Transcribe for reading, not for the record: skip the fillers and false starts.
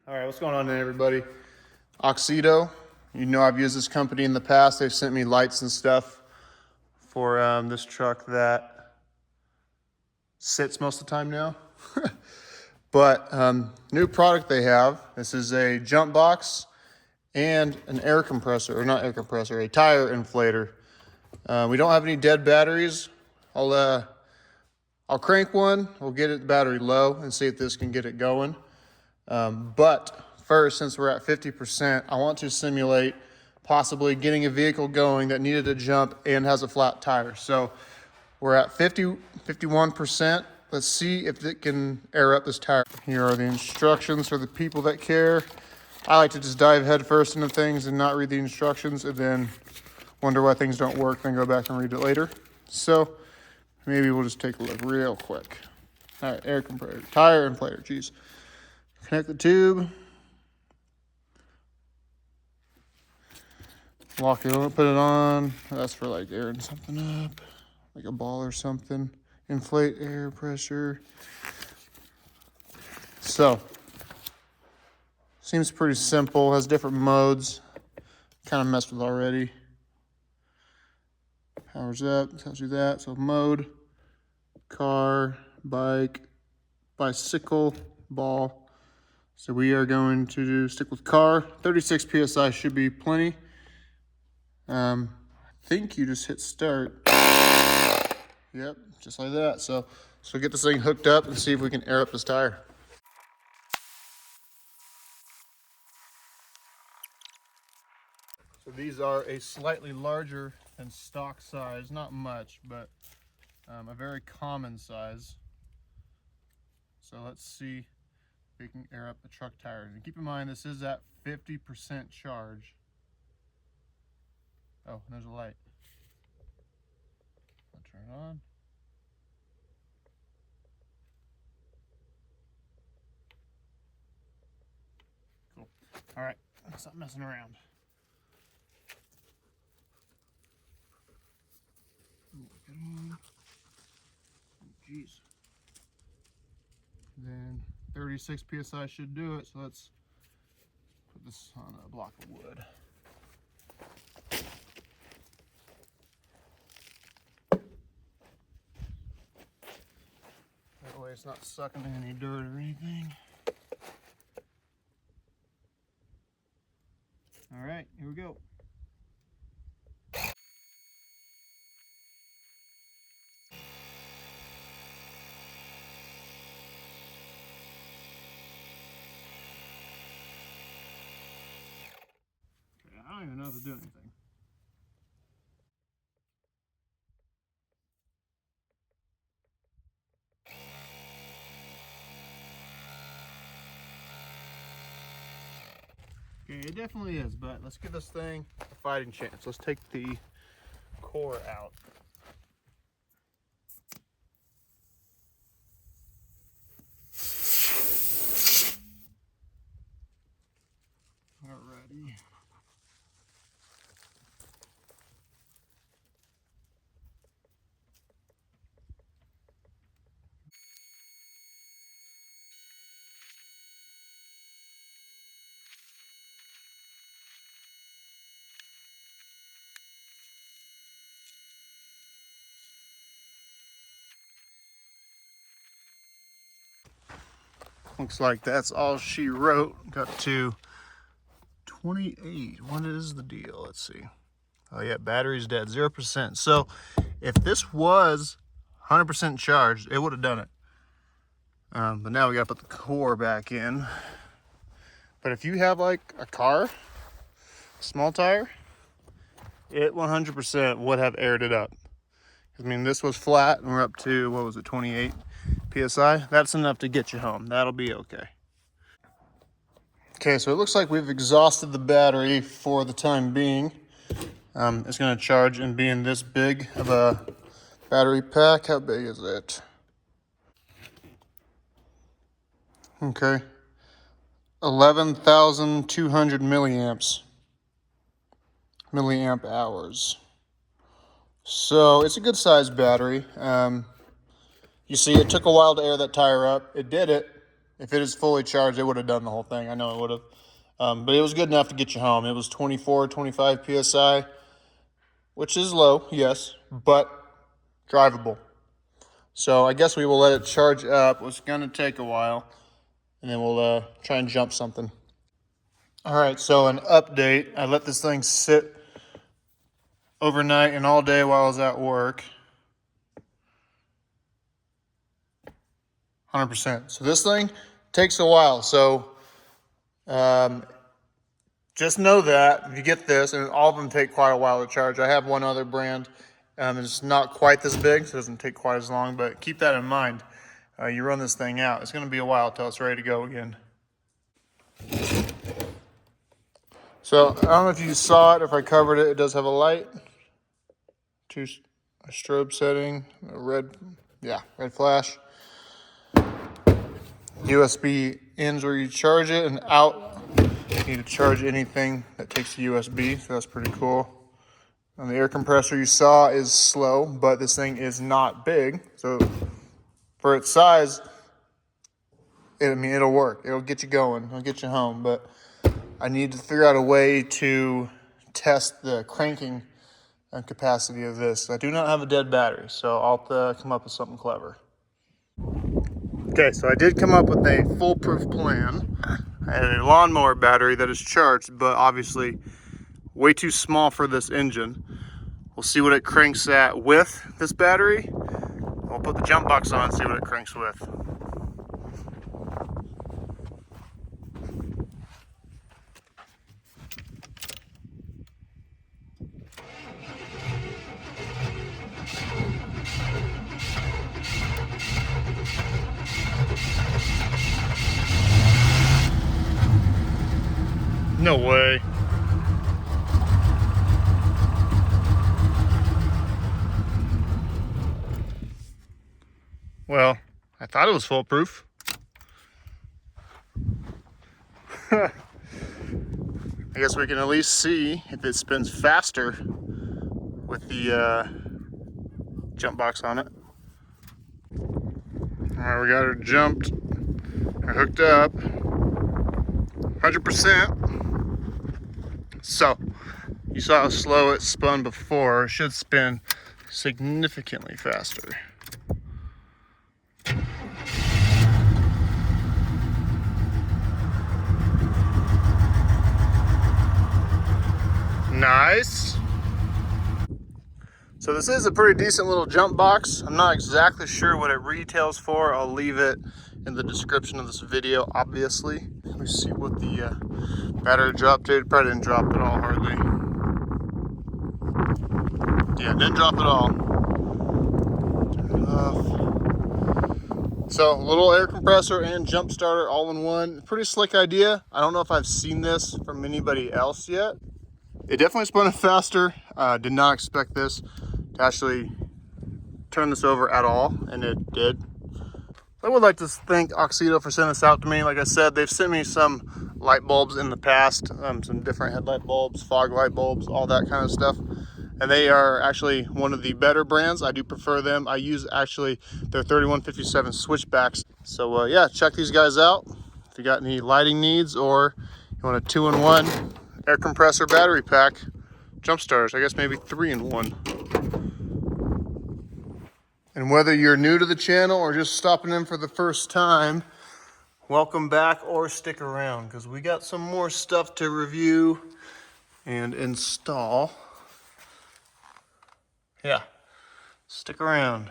All right, what's going on then, everybody? AUXITO. You know I've used this company in the past. They've sent me lights and stuff for this truck that sits most of the time now. But new product they have. This is a jump box and an air compressor, or not air compressor, a tire inflator. We don't have any dead batteries. I'll crank one. We'll get the battery low and see if this can get it going. But first, since we're at 50%, I want to simulate possibly getting a vehicle going that needed a jump and has a flat tire. So we're at 51%. Let's see if it can air up this tire. Here are the instructions for the people that care. I like to just dive head first into things and not read the instructions and then wonder why things don't work, then go back and read it later. So maybe we'll just take a look real quick. All right, air compressor, tire inflator, geez. Connect the tube. Lock it on, put it on. That's for like airing something up, like a ball or something. Inflate air pressure. So, seems pretty simple, has different modes. Kind of messed with already. Powers up, tells you that. So mode, car, bike, bicycle, ball. So we are going to stick with car. 36 PSI should be plenty. I think you just hit start. Yep, just like that. So get this thing hooked up and see if we can air up this tire. So these are a slightly larger than stock size, not much, but a very common size. So let's see if we can air up the truck tires. And keep in mind, this is at 50% charge. Oh, there's a light. I'll turn it on. Cool. All right, stop messing around. Jeez. Then 36 PSI should do it. So let's put this on a block of wood. That way it's not sucking in any dirt or anything. All right, here we go. Okay, I don't even know how to do anything. Okay, it definitely is, but let's give this thing a fighting chance. Let's take the core out. Alrighty. Looks like that's all she wrote. Got to 28. What is the deal? Let's see. Oh yeah, battery's dead, 0%. So if this was 100% charged, it would have done it. But now we gotta put the core back in. But if you have like a car, small tire, it 100% would have aired it up. I mean, this was flat and we're up to, what was it, 28 PSI? That's enough to get you home. That'll be okay. Okay, so it looks like we've exhausted the battery for the time being. It's gonna charge and be in this big of a battery pack. How big is it? Okay, 11,200 milliamp hours. So it's a good sized battery. You see, it took a while to air that tire up. It did it, If it is fully charged, it would have done the whole thing. I know it would have. But it was good enough to get you home. It was 24, 25 PSI, which is low, yes, but drivable. So I guess we will let it charge up. It's going to take a while, and then we'll try and jump something. All right, so an update. I let this thing sit overnight and all day while I was at work. 100%. So this thing takes a while. So just know that if you get this, and all of them take quite a while to charge. I have one other brand. It's not quite this big, so it doesn't take quite as long, but keep that in mind. You run this thing out. It's going to be a while till it's ready to go again. So I don't know if you saw it, if I covered it. It does have a light, a strobe setting, a red flash. USB ins where you charge it, and out you need to charge anything that takes a USB, so that's pretty cool. And the air compressor you saw is slow, but this thing is not big, so for its size, it'll work. It'll get you going. It'll get you home, but I need to figure out a way to test the cranking capacity of this. I do not have a dead battery, so I'll come up with something clever. Okay, so I did come up with a foolproof plan. I had a lawnmower battery that is charged, but obviously way too small for this engine. We'll see what it cranks at with this battery. We'll put the jump box on and see what it cranks with. No way. Well, I thought it was foolproof. I guess we can at least see if it spins faster with the jump box on it. All right, we got her jumped, or hooked up, 100%. So, you saw how slow it spun before. It should spin significantly faster. Nice. So this is a pretty decent little jump box. I'm not exactly sure what it retails for. I'll leave it in the description of this video, obviously. Let me see what the battery drop did. Probably didn't drop at all, hardly. Yeah, didn't drop at all. Turn it off. So, a little air compressor and jump starter all in one. Pretty slick idea. I don't know if I've seen this from anybody else yet. It definitely spun it faster. Did not expect this to actually turn this over at all, and it did. I would like to thank AUXITO for sending this out to me. Like I said, they've sent me some light bulbs in the past, some different headlight bulbs, fog light bulbs, all that kind of stuff. And they are actually one of the better brands. I do prefer them. I use actually their 3157 switchbacks. So yeah, check these guys out. If you got any lighting needs, or you want a 2-in-1 air compressor battery pack, jump starters, I guess maybe 3-in-1. And whether you're new to the channel or just stopping in for the first time, welcome back, or stick around, because we got some more stuff to review and install. Yeah, stick around.